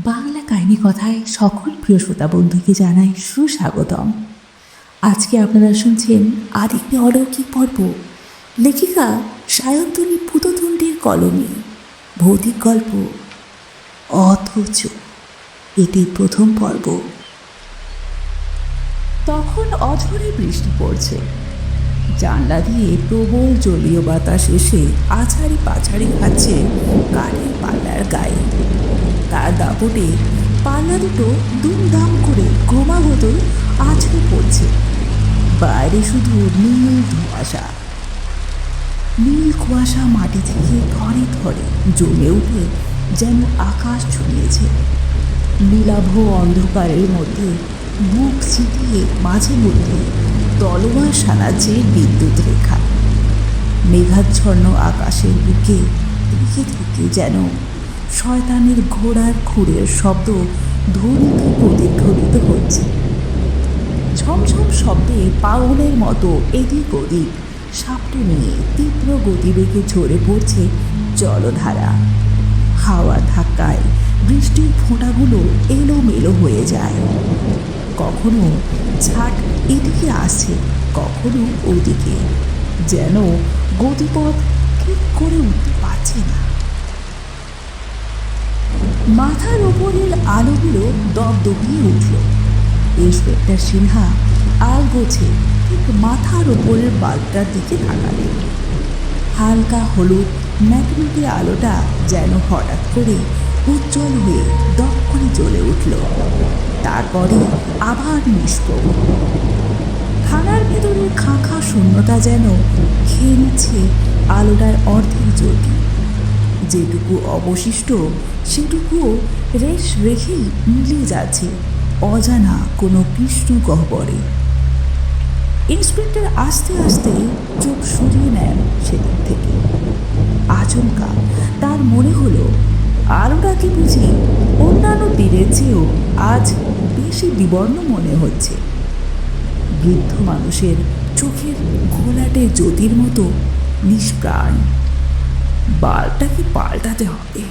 বাংলা কাহিনী কথায় সকল প্রিয় শ্রোতা বন্ধুকে জানাই সুস্বাগতম। আজকে আপনারা শুনছেন আদিত্য অলৌকিক পর্ব, লেখিকা সায়ন্তনী পুততুণ্ডের কলমে ভৌতিক গল্প অথচ। এটি প্রথম পর্ব। তখন অঝরে বৃষ্টি পড়ছে। জানলা দিয়ে প্রবল জলীয় বাতাস এসে আছাড়ি পাছাড়ি খাচ্ছে কাঠের পাল্লার গায়ে। তার দাপটে পাল্লা দুটো দুমদাম করে ক্রমাগত আছড়ে পড়ছে। বাইরে শুধু নীল ধোঁয়াশা। নীল কুয়াশা মাটি থেকে ধরে ধরে জমে উঠে যেন আকাশ ছুঁয়েছে। নীলাভ অন্ধকারের মধ্যে বুক ছিটিয়ে মাঝে মধ্যে তলোয়ার সানাচ্ছে বিদ্যুৎ রেখা। মেঘাচ্ছন্ন আকাশের বুকে থেকে থেকে যেন শয়তানের ঘোড়ার খুঁড়ের শব্দ ধ্বনিত প্রতিধ্বনিত হচ্ছে। ঝমঝম শব্দে পাগলের মতো এদিক ওদিক সাপটে নিয়ে তীব্র গতিবেগে ঝরে পড়ছে জলধারা। হাওয়ার ধাক্কায় বৃষ্টির ফোঁটাগুলো এলোমেলো হয়ে যায়। কখনো ঝাট এদিকে আসছে, কখনো ওদিকে, যেন গতিপথ ঠিক করে উঠতে পারছে না। মাথার ওপরের আলোগুলো দপদপিয়ে উঠল। ইন্সপেক্টর সিনহা আলগোছে ঠিক মাথার ওপরের বাল্বটার দিকে তাকালেন। হালকা হলুদ ম্যাগনেটের আলোটা যেন হঠাৎ করে উজ্জ্বল হয়ে দপ করে জ্বলে উঠল, তারপরে আবার নিষ্প্রভ। থানার ভেতরের খাঁ শূন্যতা যেন খেয়ে নিচ্ছে আলোটার অর্ধেক জ্যোতি। যেটুকু অবশিষ্ট সেটুকুও রেশ রেখেই মিলিয়ে যাচ্ছে অজানা কোনো কৃষ্ণ গহ্বরে। ইন্সপেক্টর আস্তে আস্তে চোখ সরিয়ে নেন সেদিক থেকে। আচমকা তার মনে হলো আলোটাকে বুঝি অন্যান্য দিনের চেয়েও আজ বেশি বিবর্ণ মনে হচ্ছে। বৃদ্ধ মানুষের চোখের ঘোলাটে জ্যোতির মতো নিষ্প্রাণ। বাল্বটাকে পাল্টাতে হবে।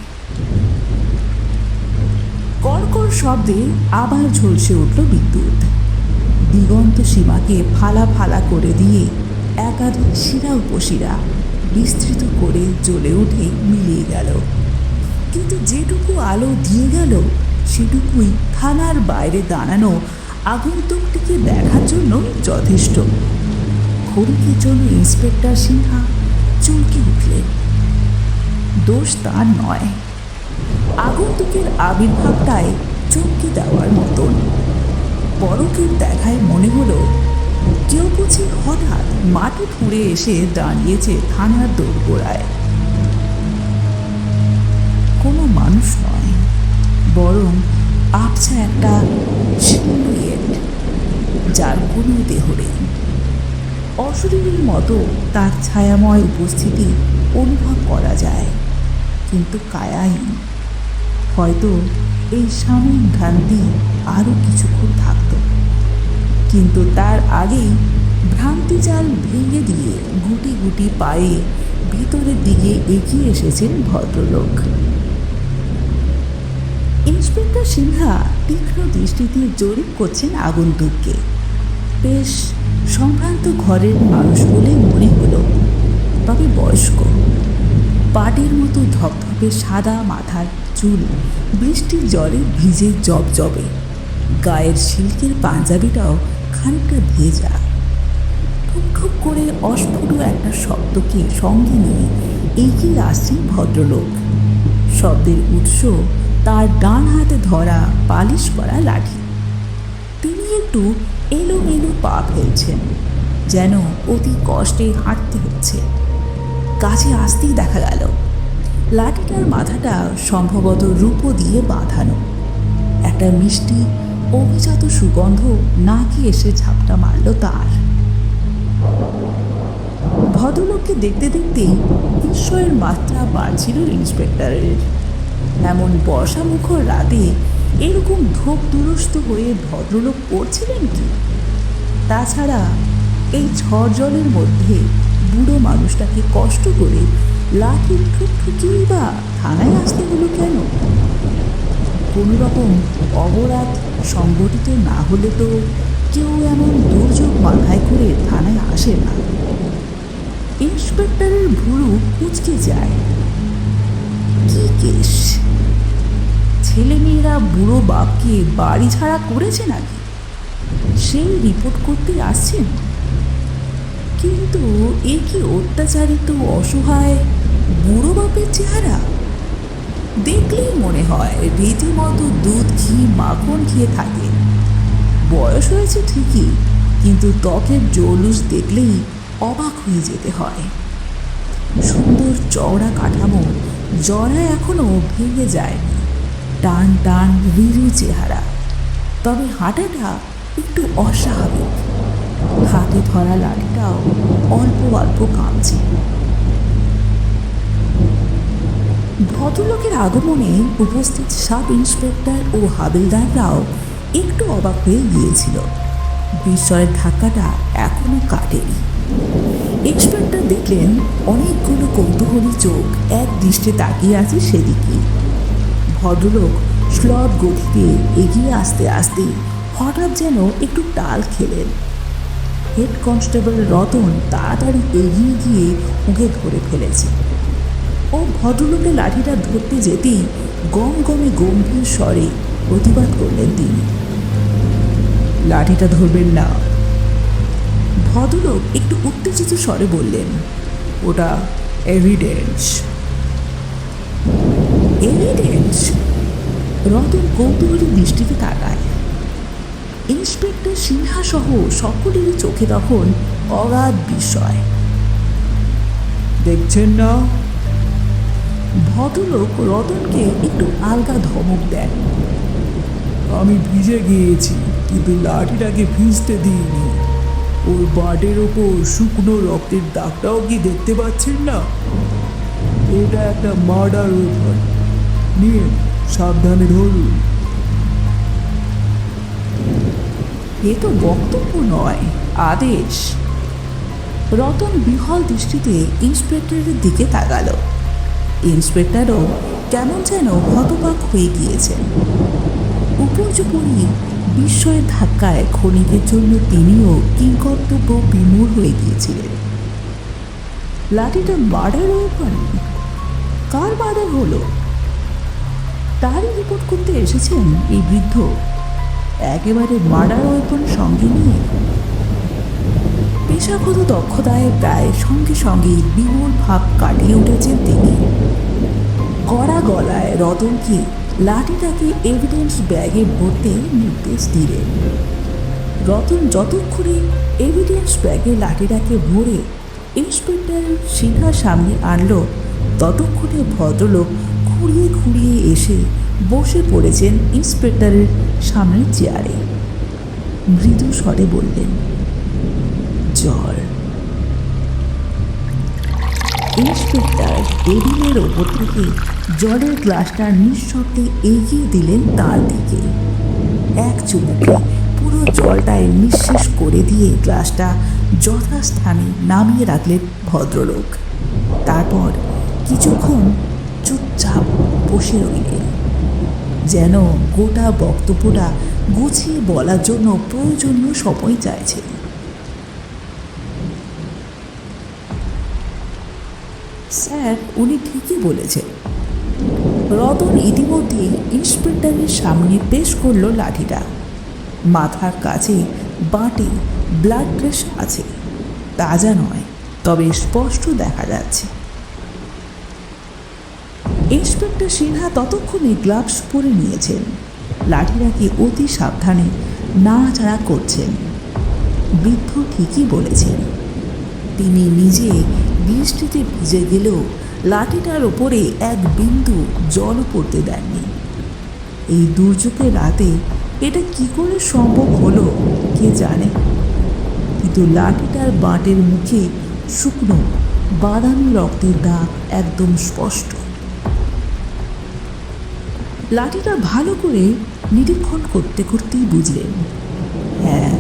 কড়কড় শব্দে আবার ঝলসে উঠল বিদ্যুৎ। দিগন্ত সীমাকে ফালা ফালা করে দিয়ে একাধিক শিরা উপশিরা বিস্তৃত করে জ্বলে উঠে মিলিয়ে গেল। কিন্তু যেটুকু আলো দিয়ে গেল সেটুকুই থানার বাইরে দাঁড়ানো আগন্তুকটিকে দেখার জন্য যথেষ্ট। ক্ষণিকের জন্য ইন্সপেক্টর সিনহা চমকে উঠলেন। দোষ তার নয়, আগন্তুকের আবির্ভাবটায় চমকে দেওয়ার মতন। পরকের দেখায় মনে হলো কেউ বুঝি হঠাৎ মাটি ফুঁড়ে এসে দাঁড়িয়েছে থানার দোরগোড়ায়। কোনো মানুষ নয়, বরং আবছা একটা সিলুয়েট, যার কোনো দেহ নেই। অশরীরীর মতো তার ছায়াময় উপস্থিতি অনুভব করা যায়, কিন্তু কায়াহীন। হয়তো এই সাময়িক ভ্রান্তি আরও কিছুক্ষণ থাকত, কিন্তু তার আগেই ভ্রান্তি জাল ভেঙে দিয়ে গুটি গুটি পায়ে ভিতরের দিকে এগিয়ে এসেছেন ভদ্রলোক। ইন্সপেক্টর সিনহা তীক্ষ্ণ দৃষ্টিতে জরিপ করছেন আগন্তুককে। বেশ সম্ভ্রান্ত ঘরের মানুষ বলে মনে হলো, তবে বয়স্ক। পাটের মতো ধপধপে সাদা মাথার চুল বৃষ্টির জলে ভিজে জবজবে। গায়ের সিল্কের পাঞ্জাবিটাও খানিকটা ভেজা। ঠুকঠুক করে অস্ফুট একটা শব্দকে সঙ্গে নিয়ে এগিয়ে আসছেন ভদ্রলোক। শব্দের উৎস তার ডান হাতে ধরা পালিশ করা লাঠি। তিনি একটু এলোমেলো পা ফেলছেন, যেন অতি কষ্টে হাঁটতে হচ্ছে। কাছে আসতেই দেখা গেল লাঠিটার মাথাটা সম্ভবত রূপো দিয়ে বাঁধানো। একটা মিষ্টি অভিজাত সুগন্ধ নাকে এসে ঝাপটা মারল তার। ভদ্রলোককে দেখতে দেখতেই বিস্ময়ের মাত্রা বাড়ছিল ইন্সপেক্টরের। এমন বর্ষামুখর রাতে এরকম ধূপ দুরস্ত হয়ে ভদ্রলোক পড়ছিলেন কি? তাছাড়া এই ঝড় জলের মধ্যে বুড়ো মানুষটাকে কষ্ট করে লাঠি ঠুকঠুকিয়েই বা থানায় আসতে হলো কেন? কোনো রকম অপরাধ সংগঠিত না হলে তো কেউ এমন দুর্যোগ মাথায় করে থানায় আসে না। ইন্সপেক্টরের ভুরু কুঁচকে যায়। কি কেস? ছেলেমেয়েরা বুড়ো বাপকে বাড়ি ছাড়া করেছে নাকি? সেই রিপোর্ট করতে আসছেন। কিন্তু এ কি অত্যাচারিত অসহায় বুড়ো বাপের চেহারা! দেখলেই মনে হয় রীতিমতো দুধ ঘি মাখন খেয়ে থাকে। বয়স হয়েছে ঠিকই, কিন্তু ত্বকের জৌলুস দেখলেই অবাক হয়ে যেতে হয়। সুন্দর চওড়া কাঠামো, জরা এখনো ভেঙে যায়নি। টান টান রিরু চেহারা, তবে হাঁটাটা একটু অস্বাভাবিক। হাতে ধরা লাঠিটাও অল্প অল্প কাঁপছে। ভদ্রলোকের আগমনে উপস্থিত সাব ইন্সপেক্টর ও হাবিলদাররাও একটু অবাক হয়ে গিয়েছিল। বিস্ময়ের ধাক্কাটা এখনো কাটেনি। ইন্সপেক্টর দেখলেন অনেকগুলো কৌতূহলী চোখ এক দৃষ্টে তাকিয়ে আছে সেদিকে। ভদ্রলোক স্লথ গতিতে এগিয়ে আসতে আসতে হঠাৎ যেন একটু টাল খেলেন। হেড কনস্টেবল রতন তাড়াতাড়ি এগিয়ে গিয়ে ওকে ধরে ফেলেছে। ও ভদ্রলোকের লাঠিটা ধরতে যেতেই গমগমে গম্ভীর স্বরে প্রতিবাদ করলেন তিনি। লাঠিটা ধরবেন না। ভদ্রলোক একটু উত্তেজিত স্বরে বললেন, ওটা এভিডেন্স। এভিডেন্স? রতন কৌতূহলী দৃষ্টিতে তাকায়। ইন্সপেক্টর সিনহা সহ সকলেরই চোখে তখন অগাধ বিস্ময়। দেখছেন না? ভদ্রলোক রতনকে একটু আলগা ধমক দেন। আমি ভিজে গিয়েছি, কিন্তু লাঠিটাকে ভিজতে দিইনি। ওর বাটের ওপর শুকনো রক্তের দাগটাও কি দেখতে পাচ্ছেন না? এটা একটা মার্ডার ওয়েপন। নিয়ে সাবধানে ধরুন। এ তো বক্তব্য নয়, আদেশ। রতন বিহ্বল দৃষ্টিতে ইন্সপেক্টরের দিকে তাকালো। ইন্সপেক্টরও কেমন যেন হতবাক হয়ে গিয়েছেন। উপর্যুপরি বিস্ময়ের ধাক্কায় ক্ষণিকের জন্য তিনিও কিংকর্তব্য বিমূঢ় হয়ে গিয়েছিলেন। লাঠিটা মার্ডার ওয়েপন? কার মার্ডার হলো? তারই রিপোর্ট করতে এসেছেন এই বৃদ্ধ, একেবারে মার্ডার ওয়েপন সঙ্গে নিয়ে। পেশাগত দক্ষতায় প্রায় সঙ্গে সঙ্গে বিমূঢ় ভাব কাটিয়ে উঠেছেন তিনি। কড়া গলায় রতনকে লাঠিটাকে এভিডেন্স ব্যাগে ভরতে নির্দেশ দিলেন। রতন যতক্ষণে এভিডেন্স ব্যাগে লাঠিটাকে ভরে ইন্সপেক্টর সিনহার সামনে আনল, ততক্ষণে ভদ্রলোক খুঁড়িয়ে খুঁড়িয়ে এসে বসে পড়েছেন ইন্সপেক্টরের সামনের চেয়ারে। মৃদু স্বরে বললেন, জল। ইন্সপেক্টর টেবিলের ওপর থেকে জলের গ্লাসটা নিঃশব্দে এগিয়ে দিলেন তার দিকে। এক চুমুকে পুরো জলটায় নিঃশেষ করে দিয়ে গ্লাসটা যথাস্থানে নামিয়ে রাখলেন ভদ্রলোক। তারপর কিছুক্ষণ চুপচাপ বসে রইলেন, যেন গোটা বক্তব্যটা গুছিয়ে বলার জন্য প্রয়োজনীয় সময় চাইছেন। স্যার, উনি ঠিকই বলেছেন। রতন ইতিমধ্যে ইন্সপেক্টরের সামনে পেশ করল লাঠিটা। মাথার কাছে বাঁটে ব্লাড প্রেশার আছে, তাজা নয়, তবে স্পষ্ট দেখা যাচ্ছে। ইন্সপেক্টর সিনহা ততক্ষণে গ্লাভস পরে নিয়েছেন। লাঠিটাকে অতি সাবধানে নাড়াচাড়া করছেন। বৃদ্ধ ঠিকই বলেছেন। তিনি নিজে বৃষ্টিতে ভিজে গেলেও লাঠিটার ওপরে এক বিন্দু জলও পড়তে দেননি। এই দুর্যোগের রাতে এটা কি করে সম্ভব হলো কে জানে, কিন্তু লাঠিটার বাঁটের মুখে শুকনো বাদামি রক্তের দাগ একদম স্পষ্ট। লাঠিটা ভালো করে নিরীক্ষণ করতে করতেই বুঝলেন, হ্যাঁ,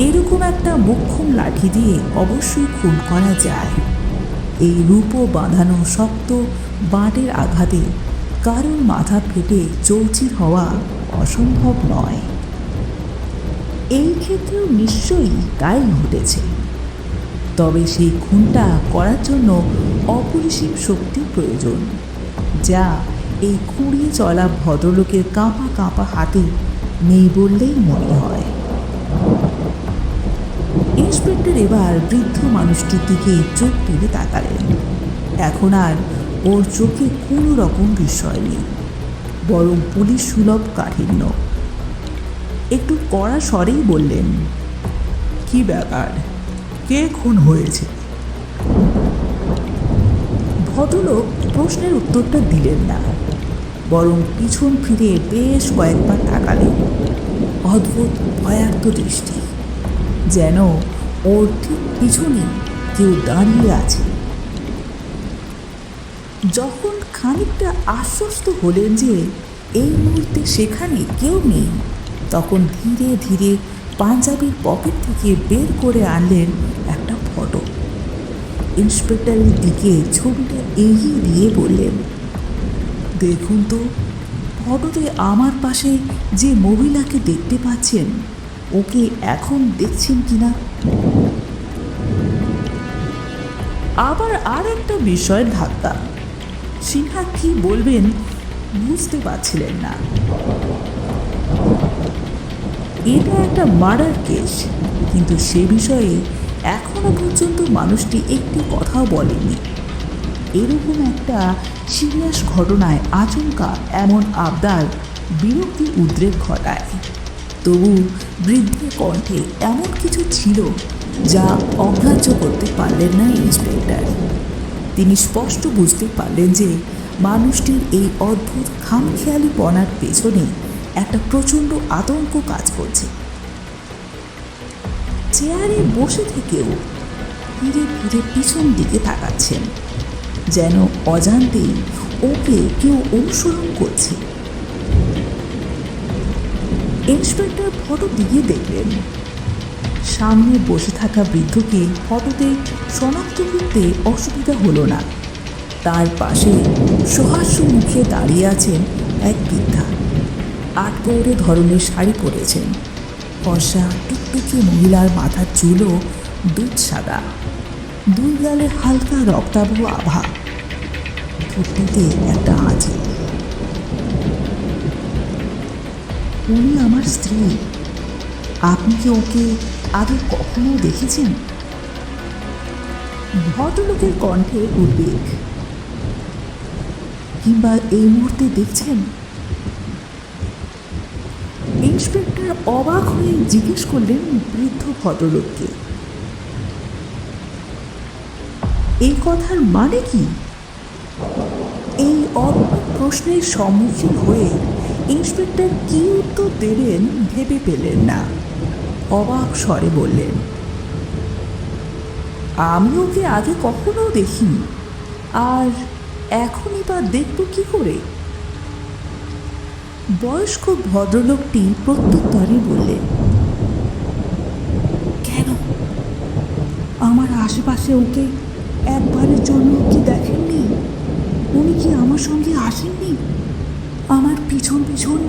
এরকম একটা মোক্ষম লাঠি দিয়ে অবশ্যই খুন করা যায়। এই রূপো বাঁধানো শক্ত বাঁটের আঘাতে কারোর মাথা ফেটে চৌচির হওয়া অসম্ভব নয়। এই ক্ষেত্রেও নিশ্চয়ই তাই ঘটেছে। তবে সেই খুনটা করার জন্য অপরিসীম শক্তির প্রয়োজন, যা এই খুঁড়িয়ে চলা ভদ্রলোকের কাঁপা কাঁপা হাতে নেই বললেই মনে হয়। ইন্সপেক্টর এবার বৃদ্ধ মানুষটির দিকে চোখ তুলে তাকালেন। এখন আর ওর চোখে কোনো রকম বিস্ময় নেই, বরং পুলিশ সুলভ কাঠিন্য। একটু কড়া স্বরেই বললেন, কি ব্যাপার, কে খুন হয়েছে? ভদ্রলোক প্রশ্নের উত্তরটা দিলেন না, বরং পিছন ফিরে বেশ কয়েকবার তাকালেন, অদ্ভুত ভয়ার্ত দৃষ্টি, যেন ওর ঠিক পিছনে কেউ দাঁড়িয়ে আছে। যখন খানিকটা আশ্বস্ত হলেন যে এই মুহূর্তে সেখানে কেউ নেই, তখন ধীরে ধীরে পাঞ্জাবির পকেট থেকে বের করে আনলেন একটা ফটো। ইন্সপেক্টরের দিকে ছবিটা এগিয়ে দিয়ে বললেন, দেখুন তো, ফটোতে আমার পাশে যে মহিলাকে দেখতে পাচ্ছেন, ওকে এখন দেখছেন কিনা? আবার আর একটা বিষয়ের ধাক্কা। সিনহা কি বলবেন বুঝতে পারছিলেন না। এটা একটা মার্ডার কেস, কিন্তু সে বিষয়ে এখনো পর্যন্ত মানুষটি একটি কথাও বলেনি। এরকম একটা সিরিয়াস ঘটনায় আচমকা এমন আবদার বিরক্তি উদ্রেক ঘটায়। তবু বৃদ্ধের কণ্ঠে এমন কিছু ছিল যা অগ্রাহ্য করতে পারলেন না ইন্সপেক্টর। তিনি স্পষ্ট বুঝতে পারলেন যে মানুষটির এই অদ্ভুত খামখেয়ালিপনার পেছনে একটা প্রচণ্ড আতঙ্ক কাজ করছে। চেয়ারে বসে থেকেও ফিরে ফিরে পিছন দিকে তাকাচ্ছেন, যেন অজান্তেই ওকে কেউ অনুসরণ করছে। ইন্সপেক্টর ফটো দিয়ে দেখলেন, সামনে বসে থাকা বৃদ্ধকে ফটোতে শনাক্ত করতে অসুবিধা হলো না। তার পাশে সহাস্য মুখে দাঁড়িয়ে আছেন এক বৃদ্ধা। আটপৌরে ধরনের শাড়ি পরেছেন। ফর্সা টুকটুকি মহিলার মাথার চুলও দুধ সাদা, দুই গালে হালকা রক্তাভ আভা, ঠোঁটটিতে একটা হাঁচি। উনি আমার স্ত্রী। আপনি কি ওকে আগে কখনো দেখেছেন? ভদ্রলোকের কণ্ঠে উদ্বেগ। কিংবা এই মুহূর্তে দেখছেন? ইন্সপেক্টর অবাক হয়ে জিজ্ঞেস করলেন বৃদ্ধ ভদ্রলোককে, এই কথার মানে কি? এই অদ্ভুত প্রশ্নের সম্মুখীন হয়ে ইন্সপেক্টর কি উত্তর দেবেন ভেবে পেলেন না। অবাক স্বরে বললেন, আমি ওকে আগে কখনো দেখিনি, আর এখনই বা দেখব কি করে? বয়স্ক ভদ্রলোকটি প্রত্যুত্তরে বললেন, কেন, আমার আশেপাশে ওকে একবারের জন্য কি দেখেননি? উনি কি আমার সঙ্গে আসেননি আমার পিছন পিছন?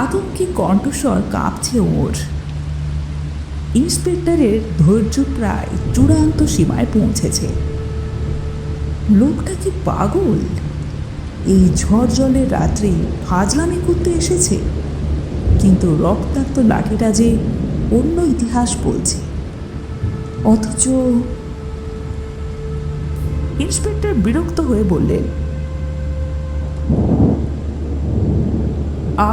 আতঙ্কে কণ্ঠস্বর কাঁপছে ওর। ইন্সপেক্টরের ধৈর্য প্রায় চূড়ান্ত সীমায় পৌঁছেছে। লোকটা কি পাগল? এই ঝড় জলের রাত্রে ফাজলামি করতে এসেছে, কিন্তু রক্তাক্ত লাঠিটা যে অন্য ইতিহাস বলছে। অথচ ইন্সপেক্টর বিরক্ত হয়ে বললেন,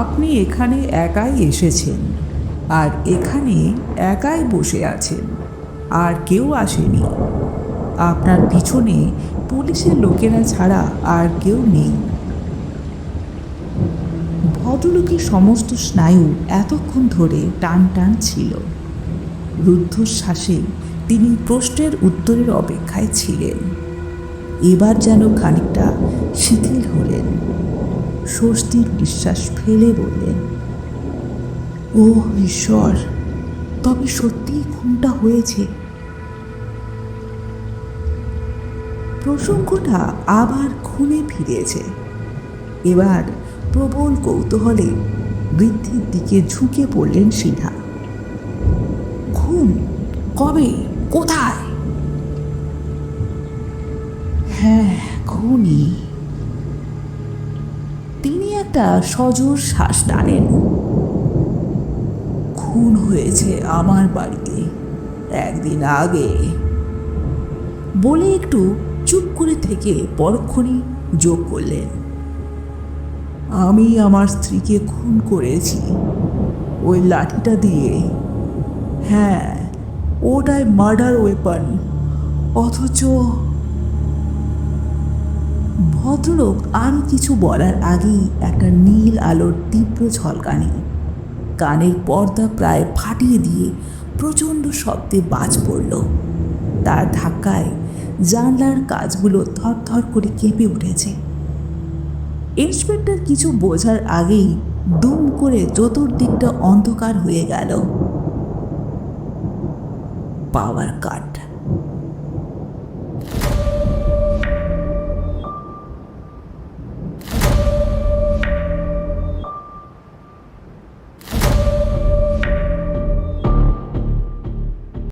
আপনি এখানে একাই এসেছেন, আর এখানে একাই বসে আছেন, আর কেউ আসেনি। আপনার পিছনে পুলিশের লোকেরা ছাড়া আর কেউ নেই। ভদ্রলোকের সমস্ত স্নায়ু এতক্ষণ ধরে টান টান ছিল। রুদ্ধশ্বাসে তিনি প্রশ্নের উত্তরের অপেক্ষায় ছিলেন। এবার যেন খানিকটা শিথিল হলেন, স্বস্তির নিঃশ্বাস ফেলে বললেন, ও ঈশ্বর, তবে সত্যিই খুনটা হয়েছে? প্রসঙ্গটা আবার খুনে ফিরেছে। এবার প্রবল কৌতূহলে বৃদ্ধের দিকে ঝুঁকে পড়লেন সিনহা। খুন কবে, কোথায়? হ্যাঁ, খুনি। তিনি একটা সজোর শ্বাস টানেন। খুন হয়েছে আমার বাড়িতে একদিন আগে, বলে একটু চুপ করে থেকে পরক্ষণে যোগ করলেন, আমি আমার স্ত্রীকে খুন করেছি ওই লাঠিটা দিয়ে। হ্যাঁ, ওটাই মার্ডার ওয়েপন। অথচ ভদ্রলোক আরও কিছু বলার আগেই একটা নীল আলোর তীব্র ঝলকানি কানের পর্দা প্রায় ফাটিয়ে দিয়ে প্রচণ্ড শব্দে বাজ পড়ল। তার ধাক্কায় জানলার কাজগুলো থরথর করে কেঁপে উঠেছে। ইন্সপেক্টর কিছু বোঝার আগেই দুম করে চতুর্দিকটা অন্ধকার হয়ে গেল। পাওয়ার কাট।